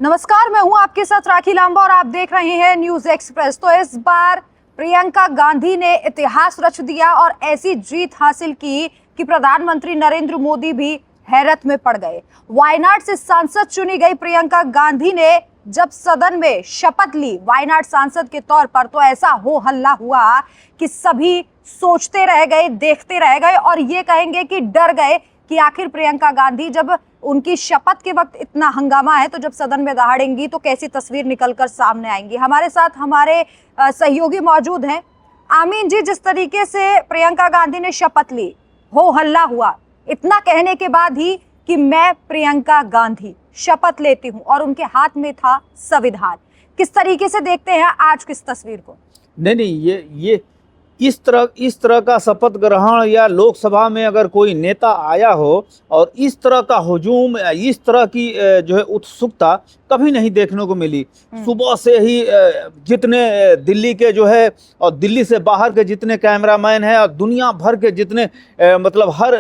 नमस्कार, मैं हूं आपके साथ राखी लांबा और आप देख रहे हैं न्यूज एक्सप्रेस। तो इस बार प्रियंका गांधी ने इतिहास रच दिया और ऐसी जीत हासिल की कि प्रधानमंत्री नरेंद्र मोदी भी हैरत में पड़ गए। वायनाड से सांसद चुनी गई प्रियंका गांधी ने जब सदन में शपथ ली वायनाड सांसद के तौर पर, तो ऐसा हो हल्ला हुआ कि सभी सोचते रह गए, देखते रह गए और ये कहेंगे कि डर गए कि आखिर प्रियंका गांधी, जब उनकी शपथ के वक्त इतना हंगामा है तो जब सदन में दहाड़ेंगी तो कैसी तस्वीर निकलकर सामने आएंगी। हमारे साथ हमारे सहयोगी मौजूद हैं। आमीन जी, जिस तरीके से प्रियंका गांधी ने शपथ ली, हो हल्ला हुआ, इतना कहने के बाद ही कि मैं प्रियंका गांधी शपथ लेती हूं और उनके हाथ में था संविधान, किस तरीके से देखते हैं आज की इस तस्वीर को? नहीं, ये इस तरह का शपथ ग्रहण या लोकसभा में अगर कोई नेता आया हो और इस तरह का हुजूम, इस तरह की जो है उत्सुकता कभी नहीं देखने को मिली। सुबह से ही जितने दिल्ली के जो है और दिल्ली से बाहर के जितने कैमरामैन हैं और दुनिया भर के जितने मतलब हर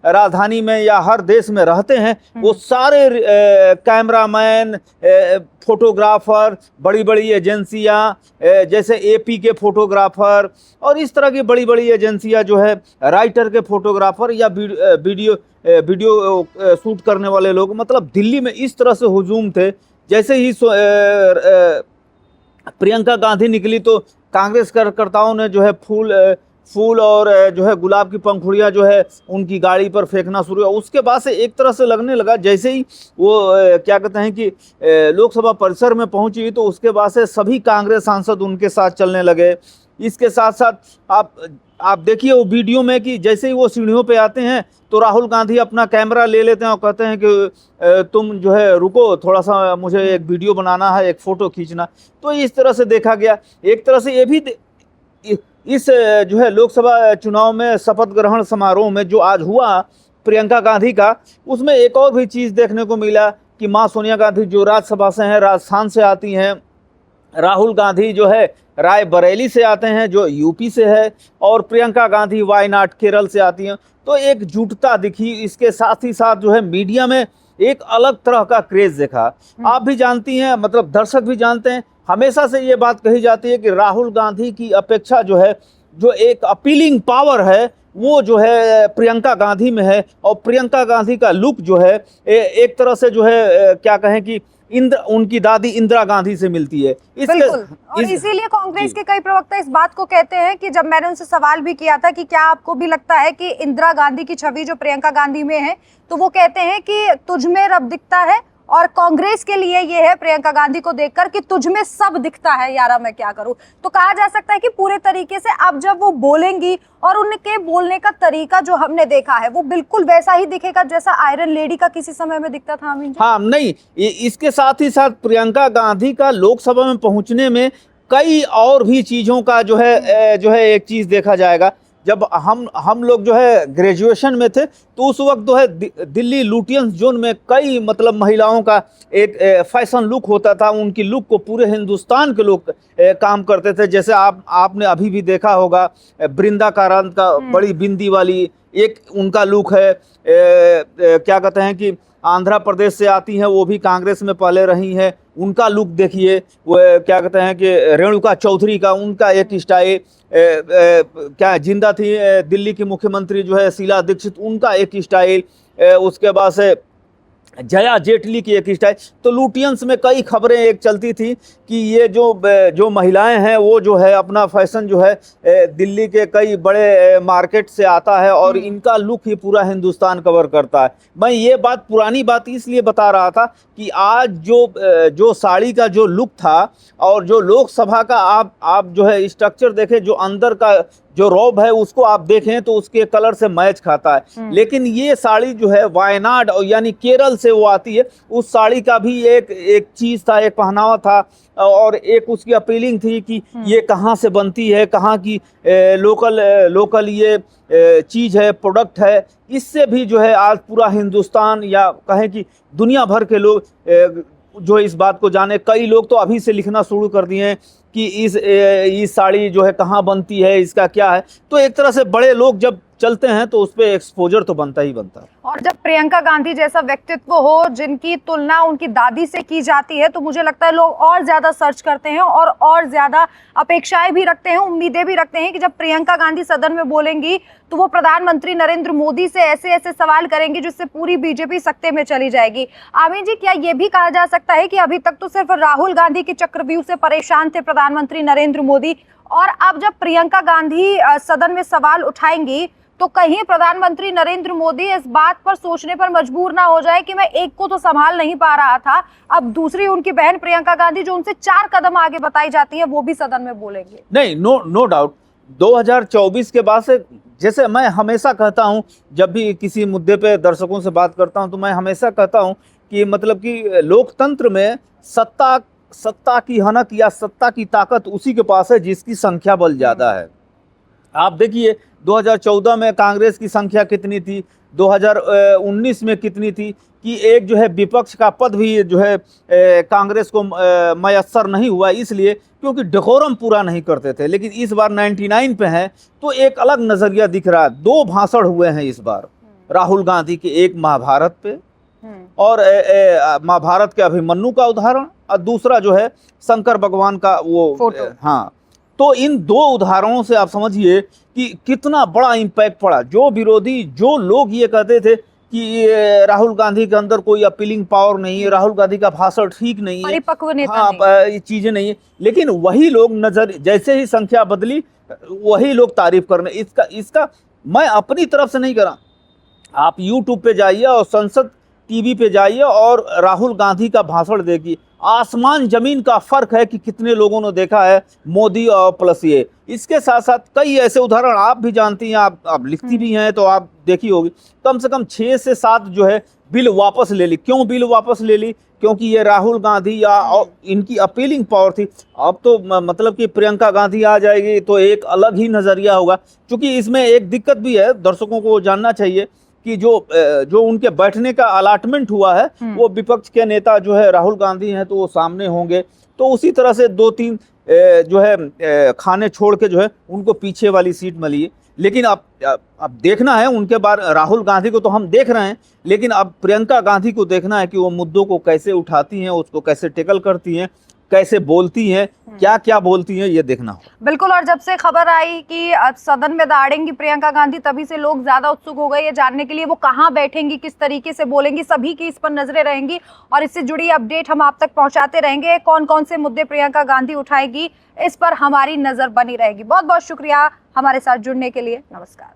राजधानी में या हर देश में रहते हैं, वो सारे कैमरामैन, फोटोग्राफर, बड़ी बड़ी एजेंसियां जैसे एपी के फोटोग्राफर और इस तरह की बड़ी बड़ी एजेंसियां जो है, राइटर के फोटोग्राफर या वीडियो शूट करने वाले लोग, मतलब दिल्ली में इस तरह से हुजूम थे। जैसे ही प्रियंका गांधी निकली तो कांग्रेस कार्यकर्ताओं ने जो है फूल और जो है गुलाब की पंखुड़ियां जो है उनकी गाड़ी पर फेंकना शुरू हुआ। उसके बाद से एक तरह से लगने लगा जैसे ही वो क्या कहते हैं कि लोकसभा परिसर में पहुंची तो उसके बाद से सभी कांग्रेस सांसद उनके साथ चलने लगे। इसके साथ साथ आप देखिए वो वीडियो में कि जैसे ही वो सीढ़ियों पे आते हैं तो राहुल गांधी अपना कैमरा ले लेते हैं और कहते हैं कि तुम जो है रुको, थोड़ा सा मुझे एक वीडियो बनाना है, एक फ़ोटो खींचना। तो इस तरह से देखा गया। एक तरह से ये भी इस जो है लोकसभा चुनाव में शपथ ग्रहण समारोह में जो आज हुआ प्रियंका गांधी का, उसमें एक और भी चीज़ देखने को मिला कि माँ सोनिया गांधी जो राज्यसभा से हैं, राजस्थान से आती हैं, राहुल गांधी जो है रायबरेली से आते हैं जो यूपी से है, और प्रियंका गांधी वायनाड केरल से आती हैं। तो एक जुटता दिखी। इसके साथ ही साथ जो है मीडिया में एक अलग तरह का क्रेज देखा। आप भी जानती हैं, मतलब दर्शक भी जानते हैं, हमेशा से ये बात कही जाती है कि राहुल गांधी की अपेक्षा जो है, जो एक अपीलिंग पावर है वो जो है प्रियंका गांधी में है। और प्रियंका गांधी का लुक जो है एक तरह से जो है क्या कहें कि उनकी दादी इंदिरा गांधी से मिलती है। बिल्कुल। और इसीलिए कांग्रेस के कई प्रवक्ता इस बात को कहते हैं कि जब मैंने उनसे सवाल भी किया था कि क्या आपको भी लगता है कि इंदिरा गांधी की छवि जो प्रियंका गांधी में है, तो वो कहते हैं कि तुझ में रब दिखता है, और कांग्रेस के लिए ये है प्रियंका गांधी को देखकर कि तुझ में सब दिखता है, यारा मैं क्या करूं। तो कहा जा सकता है कि पूरे तरीके से अब जब वो बोलेंगी और उनके बोलने का तरीका जो हमने देखा है वो बिल्कुल वैसा ही दिखेगा जैसा आयरन लेडी का किसी समय में दिखता था। अमीन जी, हाँ, नहीं, इसके साथ ही साथ प्रियंका गांधी का लोकसभा में पहुंचने में कई और भी चीजों का जो है एक चीज देखा जाएगा। जब हम लोग जो है ग्रेजुएशन में थे तो उस वक्त जो है दिल्ली लुटियंस जोन में कई मतलब महिलाओं का एक फैशन लुक होता था। उनकी लुक को पूरे हिंदुस्तान के लोग काम करते थे। जैसे आपने अभी भी देखा होगा बृंदा कांत का बड़ी बिंदी वाली एक उनका लुक है। क्या कहते हैं कि आंध्र प्रदेश से आती हैं, वो भी कांग्रेस में पहले रही हैं, उनका लुक देखिए। वो क्या कहते हैं कि रेणुका चौधरी का उनका एक स्टाइल, क्या जिंदा थी दिल्ली की मुख्यमंत्री जो है शीला दीक्षित, उनका एक स्टाइल, उसके बाद से जया जेटली की एक स्टाइल। तो लुटियंस में कई खबरें एक चलती थी कि ये जो महिलाएं हैं वो जो है अपना फैशन जो है दिल्ली के कई बड़े मार्केट से आता है और इनका लुक ही पूरा हिंदुस्तान कवर करता है। मैं ये बात पुरानी बात इसलिए बता रहा था कि आज जो साड़ी का जो लुक था और जो लोकसभा का आप जो है स्ट्रक्चर देखें, जो अंदर का जो रोब है उसको आप देखें तो उसके कलर से मैच खाता है। लेकिन ये साड़ी जो है वायनाड और यानी केरल से वो आती है, उस साड़ी का भी एक चीज़ था, एक पहनावा था और एक उसकी अपीलिंग थी कि ये कहाँ से बनती है, कहाँ की लोकल ये चीज़ है, प्रोडक्ट है। इससे भी जो है आज पूरा हिंदुस्तान या कहें कि दुनिया भर के लोग जो इस बात को जाने, कई लोग तो अभी से लिखना शुरू कर दिए हैं कि इस साड़ी जो है कहाँ बनती है, इसका क्या है। तो एक तरह से बड़े लोग जब चलते हैं तो उस पर एक्सपोजर तो बनता ही बनता है। और जब प्रियंका गांधी जैसा व्यक्तित्व हो जिनकी तुलना उनकी दादी से की जाती है, तो मुझे लगता है लोग और ज्यादा सर्च करते हैं और ज्यादा अपेक्षाएं भी रखते हैं, उम्मीदें भी रखते हैं कि जब प्रियंका गांधी सदन में बोलेंगी तो वो प्रधानमंत्री नरेंद्र मोदी से ऐसे ऐसे सवाल करेंगे जिससे पूरी बीजेपी सकते में चली जाएगी। आमीन जी, क्या ये भी कहा जा सकता है कि अभी तक तो सिर्फ राहुल गांधी के चक्रव्यूह से परेशान थे प्रधानमंत्री नरेंद्र मोदी, और अब जब प्रियंका गांधी सदन में सवाल उठाएंगी तो कहीं प्रधानमंत्री नरेंद्र मोदी इस बात पर सोचने पर मजबूर ना हो जाए कि मैं एक को तो संभाल नहीं पा रहा था, अब दूसरी उनकी बहन प्रियंका गांधी जो उनसे 4 कदम आगे बताई जाती है वो भी सदन में बोलेंगे? नहीं, नो डाउट 2024 के बाद से, जैसे मैं हमेशा कहता हूं, जब भी किसी मुद्दे पे दर्शकों से बात करता हूं तो मैं हमेशा कहता हूं कि मतलब कि लोकतंत्र में सत्ता की हनक या सत्ता की ताकत उसी के पास है जिसकी संख्या बल ज्यादा है। आप देखिए 2014 में कांग्रेस की संख्या कितनी थी, 2019 में कितनी थी, कि एक जो है विपक्ष का पद भी जो है कांग्रेस को मयस्सर नहीं हुआ, इसलिए क्योंकि डेकोरम पूरा नहीं करते थे। लेकिन इस बार 99 पे है तो एक अलग नजरिया दिख रहा है। 2 भाषण हुए हैं इस बार राहुल गांधी के, एक महाभारत पे और महाभारत के अभिमन्यु का उदाहरण, और दूसरा जो है शंकर भगवान का वो फोटो। हाँ, तो इन 2 उदाहरणों से आप समझिए कि कितना बड़ा इम्पैक्ट पड़ा। जो विरोधी, जो लोग ये कहते थे कि राहुल गांधी के अंदर कोई अपीलिंग पावर नहीं है, राहुल गांधी का भाषण ठीक नहीं है, परिपक्व नेता हाँ, नहीं। ये चीजें नहीं है, लेकिन वही लोग नजर, जैसे ही संख्या बदली वही लोग तारीफ करने। इसका मैं अपनी तरफ से नहीं करा, आप यूट्यूब पे जाइए और संसद टीवी पे जाइए और राहुल गांधी का भाषण देखिए, आसमान जमीन का फर्क है कि कितने लोगों ने देखा है मोदी और प्लस ये। इसके साथ साथ कई ऐसे उदाहरण आप भी जानती हैं, आप लिखती भी हैं तो आप देखी होगी, कम से कम 6 से 7 जो है बिल वापस ले ली। क्यों बिल वापस ले ली? क्योंकि ये राहुल गांधी या इनकी अपीलिंग पावर थी। अब तो मतलब कि प्रियंका गांधी आ जाएगी तो एक अलग ही नजरिया होगा। क्योंकि इसमें एक दिक्कत भी है, दर्शकों को जानना चाहिए कि जो उनके बैठने का अलॉटमेंट हुआ है वो विपक्ष के नेता जो है राहुल गांधी हैं तो वो सामने होंगे, तो उसी तरह से 2-3 जो है खाने छोड़ के जो है उनको पीछे वाली सीट मिली है। लेकिन अब देखना है उनके बाद, राहुल गांधी को तो हम देख रहे हैं, लेकिन अब प्रियंका गांधी को देखना है कि वो मुद्दों को कैसे उठाती हैं, उसको कैसे टेकल करती हैं, कैसे बोलती हैं, क्या क्या बोलती हैं, ये देखना हो। बिल्कुल, और जब से खबर आई कि अब सदन में दाड़ेंगी प्रियंका गांधी, तभी से लोग ज्यादा उत्सुक हो गए ये जानने के लिए वो कहाँ बैठेंगी, किस तरीके से बोलेंगी, सभी की इस पर नजरें रहेंगी और इससे जुड़ी अपडेट हम आप तक पहुंचाते रहेंगे। कौन कौन से मुद्दे प्रियंका गांधी उठाएगी, इस पर हमारी नजर बनी रहेगी। बहुत बहुत शुक्रिया हमारे साथ जुड़ने के लिए। नमस्कार।